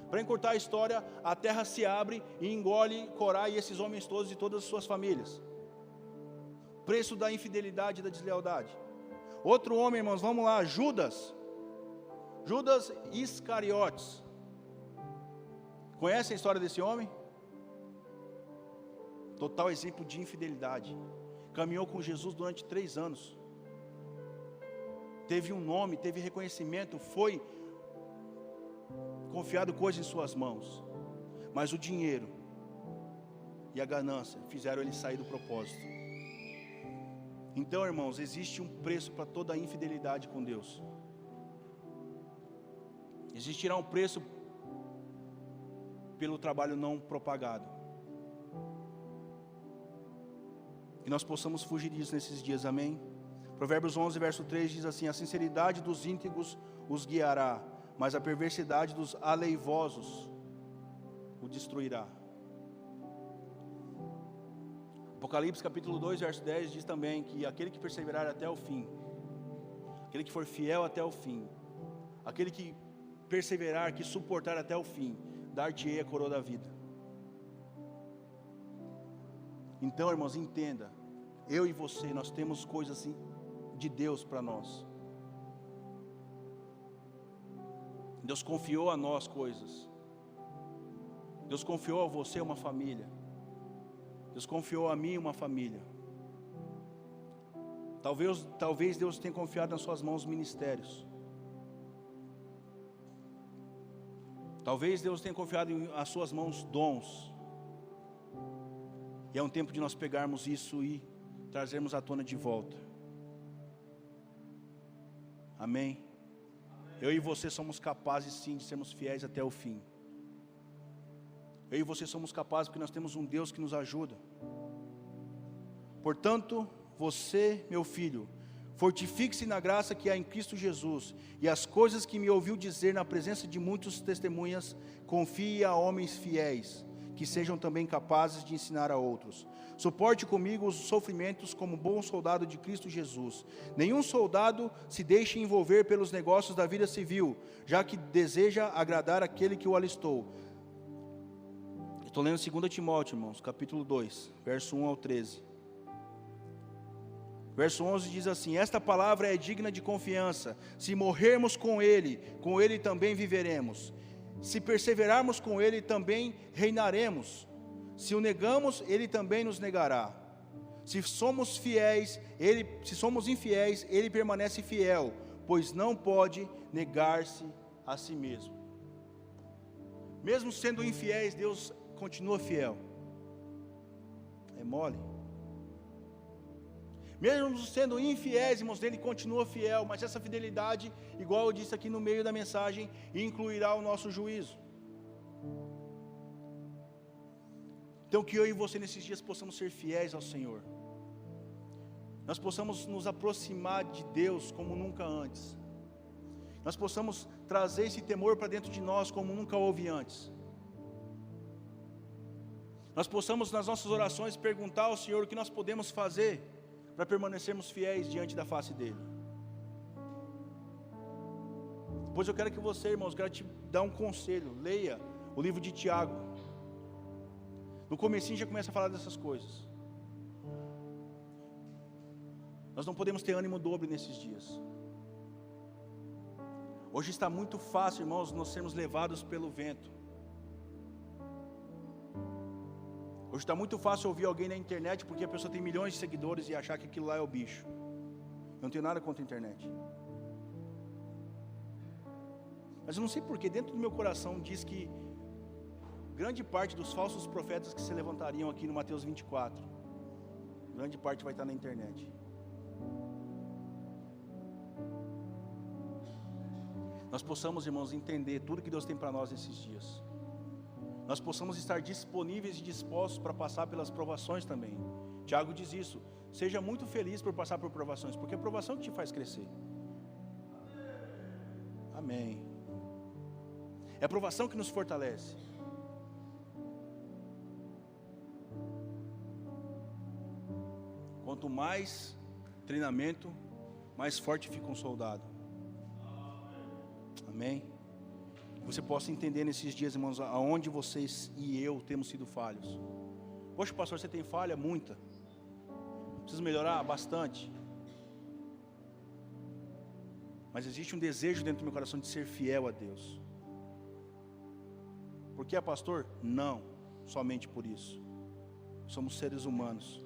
Para encurtar a história, a terra se abre e engole Corá e esses homens todos e todas as suas famílias. Preço da infidelidade e da deslealdade. Outro homem, irmãos, vamos lá, Judas Iscariotes. Conhece a história desse homem? Total exemplo de infidelidade. Caminhou com Jesus durante 3 anos. Teve um nome, teve reconhecimento, foi confiado coisas em suas mãos. Mas o dinheiro e a ganância fizeram ele sair do propósito. Então, irmãos, existe um preço para toda a infidelidade com Deus. Existirá um preço pelo trabalho não propagado. Que nós possamos fugir disso nesses dias, amém? Provérbios 11, verso 3 diz assim: a sinceridade dos íntegros os guiará, mas a perversidade dos aleivosos o destruirá. Apocalipse capítulo 2, verso 10 diz também que aquele que perseverar até o fim, aquele que for fiel até o fim, aquele que perseverar, que suportar até o fim, dar-te-ei a coroa da vida. Então, irmãos, entenda, eu e você, nós temos coisas assim de Deus para nós. Deus confiou a nós coisas. Deus confiou a você uma família. Deus confiou a mim uma família. Talvez Deus tenha confiado nas suas mãos ministérios. Talvez Deus tenha confiado em as suas mãos dons. E é um tempo de nós pegarmos isso e trazermos à tona de volta. Amém? Eu e você somos capazes sim de sermos fiéis até o fim. Eu e você somos capazes porque nós temos um Deus que nos ajuda. Portanto, você, meu filho, fortifique-se na graça que há em Cristo Jesus, e as coisas que me ouviu dizer na presença de muitos testemunhas, confie a homens fiéis, que sejam também capazes de ensinar a outros. Suporte comigo os sofrimentos como bom soldado de Cristo Jesus. Nenhum soldado se deixe envolver pelos negócios da vida civil, já que deseja agradar aquele que o alistou. Estou lendo 2 Timóteo, irmãos, capítulo 2, verso 1 ao 13. Verso 11 diz assim: esta palavra é digna de confiança. Se morrermos com Ele também viveremos. Se perseverarmos com Ele, também reinaremos. Se o negamos, Ele também nos negará. Se somos infiéis, Ele permanece fiel, pois não pode negar-se a si mesmo. Mesmo sendo infiéis, Deus continua fiel. É mole. Mesmo sendo infiéis, irmãos, Ele continua fiel, mas essa fidelidade, igual eu disse aqui no meio da mensagem, incluirá o nosso juízo. Então que eu e você nesses dias possamos ser fiéis ao Senhor. Nós possamos nos aproximar de Deus como nunca antes. Nós possamos trazer esse temor para dentro de nós como nunca houve antes. Nós possamos nas nossas orações perguntar ao Senhor o que nós podemos fazer para permanecermos fiéis diante da face dEle. Pois eu quero que você, irmãos, quero te dar um conselho. Leia o livro de Tiago. No comecinho já começa a falar dessas coisas. Nós não podemos ter ânimo dobre nesses dias. Hoje está muito fácil, irmãos, nós sermos levados pelo vento. Hoje está muito fácil ouvir alguém na internet porque a pessoa tem milhões de seguidores e achar que aquilo lá é o bicho. Eu não tenho nada contra a internet. Mas eu não sei porque dentro do meu coração diz que grande parte dos falsos profetas que se levantariam aqui no Mateus 24, grande parte vai estar na internet. Nós possamos, irmãos, entender tudo que Deus tem para nós nesses dias. Nós possamos estar disponíveis e dispostos para passar pelas provações também. Tiago diz isso: seja muito feliz por passar por provações, porque a provação que te faz crescer. Amém. É a provação que nos fortalece. Quanto mais treinamento, mais forte fica um soldado. Amém? Que você possa entender nesses dias, irmãos, aonde vocês e eu temos sido falhos. Poxa, pastor, você tem falha? Muita. Preciso melhorar? Bastante. Mas existe um desejo dentro do meu coração de ser fiel a Deus. Por que, pastor? Não, somente por isso. Somos seres humanos.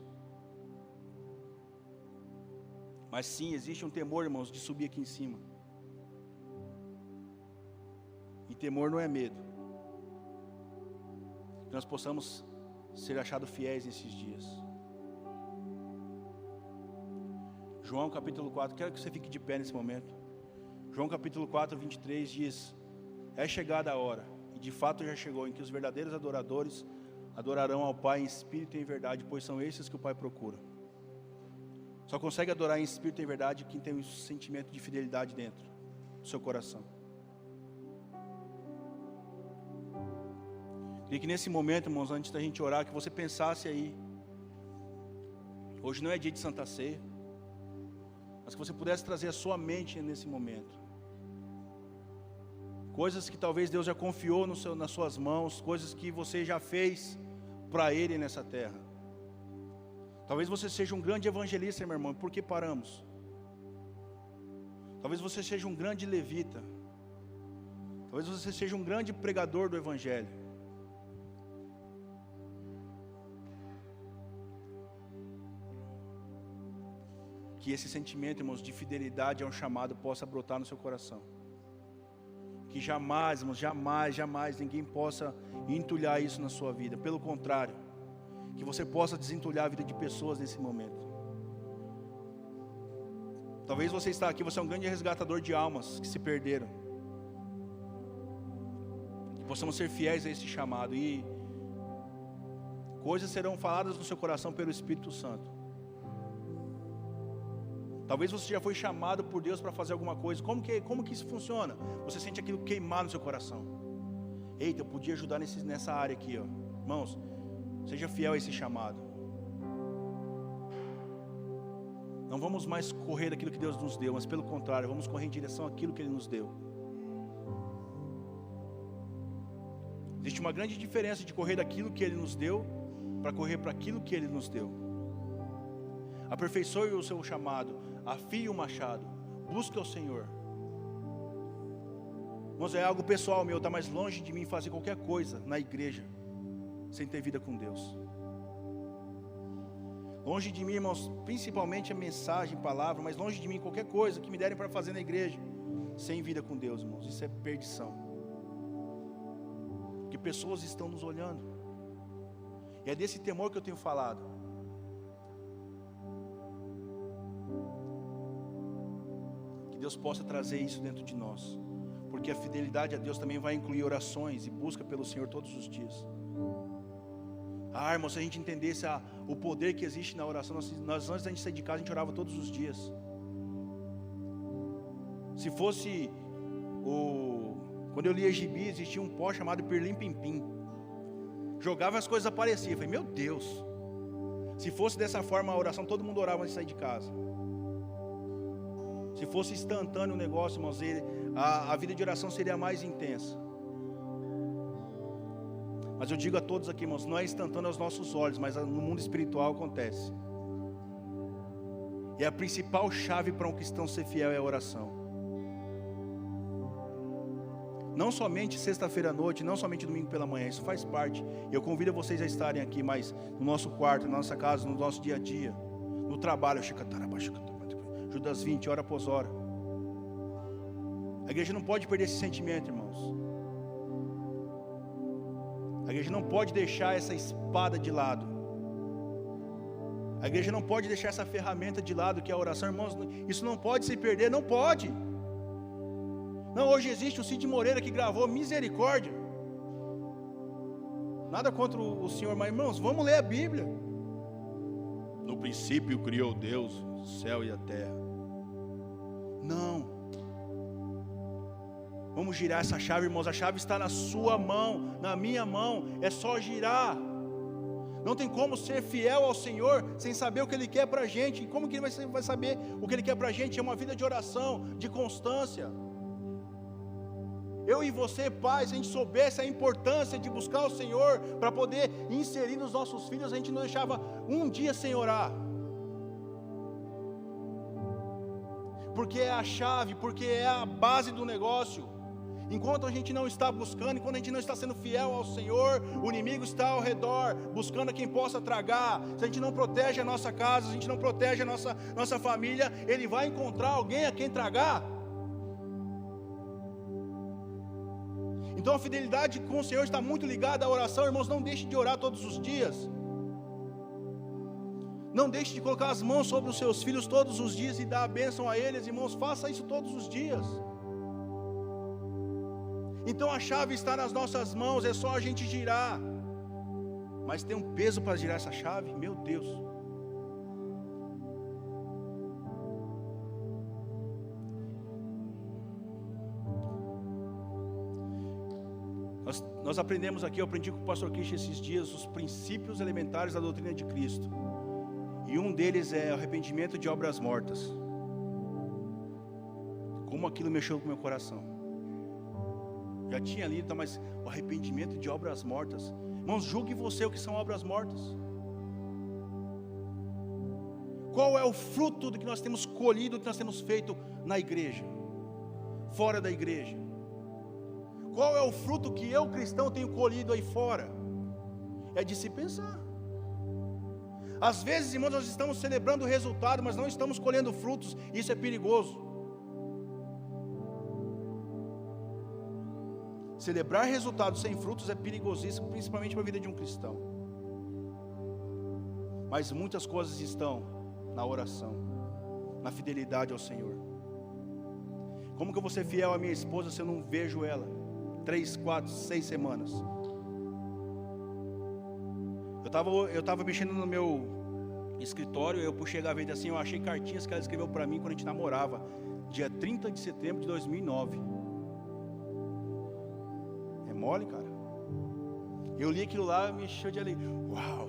Mas sim, existe um temor, irmãos, de subir aqui em cima. E temor não é medo. Que nós possamos ser achados fiéis nesses dias. João capítulo 4, quero que você fique de pé nesse momento. João capítulo 4, 23 diz: é chegada a hora, e de fato já chegou, em que os verdadeiros adoradores adorarão ao Pai em espírito e em verdade, pois são esses que o Pai procura. Só consegue adorar em espírito e em verdade quem tem um sentimento de fidelidade dentro do seu coração. Queria que nesse momento, irmãos, antes da gente orar, que você pensasse aí. Hoje não é dia de Santa Ceia, mas que você pudesse trazer a sua mente nesse momento. Coisas que talvez Deus já confiou nas suas mãos, coisas que você já fez para Ele nessa terra. Talvez você seja um grande evangelista, meu irmão, por que paramos? Talvez você seja um grande levita. Talvez você seja um grande pregador do Evangelho. Que esse sentimento, irmãos, de fidelidade a um chamado possa brotar no seu coração. Que jamais, irmãos, jamais ninguém possa entulhar isso na sua vida. Pelo contrário, que você possa desentulhar a vida de pessoas nesse momento. Talvez você está aqui, você é um grande resgatador de almas que se perderam. Que possamos ser fiéis a esse chamado e coisas serão faladas no seu coração pelo Espírito Santo. Talvez você já foi chamado por Deus para fazer alguma coisa. Como que isso funciona? Você sente aquilo queimar no seu coração. Eita, eu podia ajudar nessa área aqui, ó. Irmãos, seja fiel a esse chamado. Não vamos mais correr daquilo que Deus nos deu, mas pelo contrário, vamos correr em direção àquilo que Ele nos deu. Existe uma grande diferença de correr daquilo que Ele nos deu para correr para aquilo que Ele nos deu. Aperfeiçoe o seu chamado, afie o machado, busque ao Senhor. Irmãos, é algo pessoal meu, está mais longe de mim fazer qualquer coisa na igreja sem ter vida com Deus. Longe de mim, irmãos, principalmente a mensagem, palavra, mas longe de mim qualquer coisa que me derem para fazer na igreja, sem vida com Deus, irmãos, isso é perdição. Porque pessoas estão nos olhando, e é desse temor que eu tenho falado. Que Deus possa trazer isso dentro de nós, porque a fidelidade a Deus também vai incluir orações e busca pelo Senhor todos os dias. Irmão, se a gente entendesse o poder que existe na oração, nós antes da gente sair de casa, a gente orava todos os dias. Se fosse quando eu lia gibi, existia um pó chamado Pirlim Pim Pim. Jogava as coisas apareciam. Eu falei, meu Deus, se fosse dessa forma a oração, todo mundo orava antes de sair de casa. Se fosse instantâneo o negócio, irmãos, a vida de oração seria mais intensa. Mas eu digo a todos aqui, irmãos, não é instantâneo aos nossos olhos, mas no mundo espiritual acontece. E a principal chave para um cristão ser fiel é a oração. Não somente sexta-feira à noite, não somente domingo pela manhã, isso faz parte. Eu convido vocês a estarem aqui, mas no nosso quarto, na nossa casa, no nosso dia a dia, no trabalho, Judas 20, hora após hora. A igreja não pode perder esse sentimento, irmãos. A igreja não pode deixar essa espada de lado. A igreja não pode deixar essa ferramenta de lado que é a oração, irmãos. Isso não pode se perder, não pode. Não, hoje existe o Cid Moreira que gravou Misericórdia. Nada contra o Senhor, mas irmãos, vamos ler a Bíblia. No princípio criou Deus o céu e a terra. Não. Vamos girar essa chave, irmãos. A chave está na sua mão, na minha mão. É só girar. Não tem como ser fiel ao Senhor sem saber o que Ele quer para a gente. E como que Ele vai saber o que Ele quer para a gente? É uma vida de oração, de constância. Eu e você, pais, se a gente soubesse a importância de buscar o Senhor para poder inserir nos nossos filhos, a gente não deixava um dia sem orar. Porque é a chave, porque é a base do negócio. Enquanto a gente não está buscando, enquanto a gente não está sendo fiel ao Senhor, o inimigo está ao redor, buscando a quem possa tragar. Se a gente não protege a nossa casa, se a gente não protege a nossa família, ele vai encontrar alguém a quem tragar. Então a fidelidade com o Senhor está muito ligada à oração, irmãos. Não deixe de orar todos os dias. Não deixe de colocar as mãos sobre os seus filhos todos os dias e dar a bênção a eles, irmãos. Faça isso todos os dias. Então a chave está nas nossas mãos, é só a gente girar. Mas tem um peso para girar essa chave, meu Deus. Nós aprendemos aqui, eu aprendi com o pastor Kish esses dias, os princípios elementares da doutrina de Cristo. E um deles é o arrependimento de obras mortas. Como aquilo mexeu com o meu coração. Já tinha lido, mas o arrependimento de obras mortas. Irmãos, julgue você o que são obras mortas. Qual é o fruto do que nós temos colhido, do que nós temos feito na igreja, fora da igreja? Qual é o fruto que eu, cristão, tenho colhido aí fora? É de se pensar. Às vezes, irmãos, nós estamos celebrando o resultado, mas não estamos colhendo frutos. Isso é perigoso. Celebrar resultados sem frutos é perigosíssimo, principalmente para a vida de um cristão. Mas muitas coisas estão na oração, na fidelidade ao Senhor. Como que eu vou ser fiel à minha esposa se eu não vejo ela 3, 4, 6 semanas? Eu estava mexendo no meu escritório, eu puxei a gaveta assim, eu achei cartinhas que ela escreveu para mim quando a gente namorava, dia 30 de setembro de 2009. É mole, cara? Eu li aquilo lá e me encheu de alegria. Uau!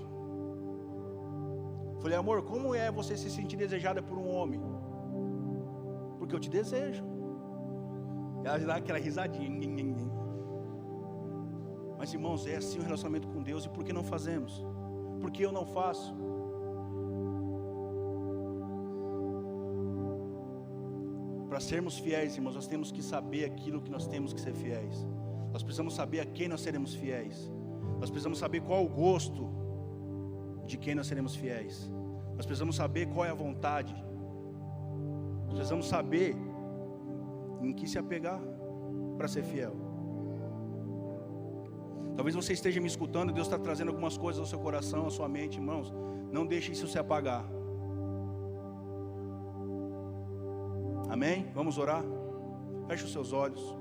Falei, amor, como é você se sentir desejada por um homem? Porque eu te desejo. Ela dá aquela risadinha. Mas, irmãos, é assim o relacionamento com Deus. E por que não fazemos? Por que eu não faço? Para sermos fiéis, irmãos, nós temos que saber aquilo que nós temos que ser fiéis. Nós precisamos saber a quem nós seremos fiéis. Nós precisamos saber qual é o gosto de quem nós seremos fiéis. Nós precisamos saber qual é a vontade. Nós precisamos saber em que se apegar para ser fiel. Talvez você esteja me escutando, Deus está trazendo algumas coisas ao seu coração, à sua mente, irmãos. Não deixe isso se apagar. Amém? Vamos orar? Feche os seus olhos.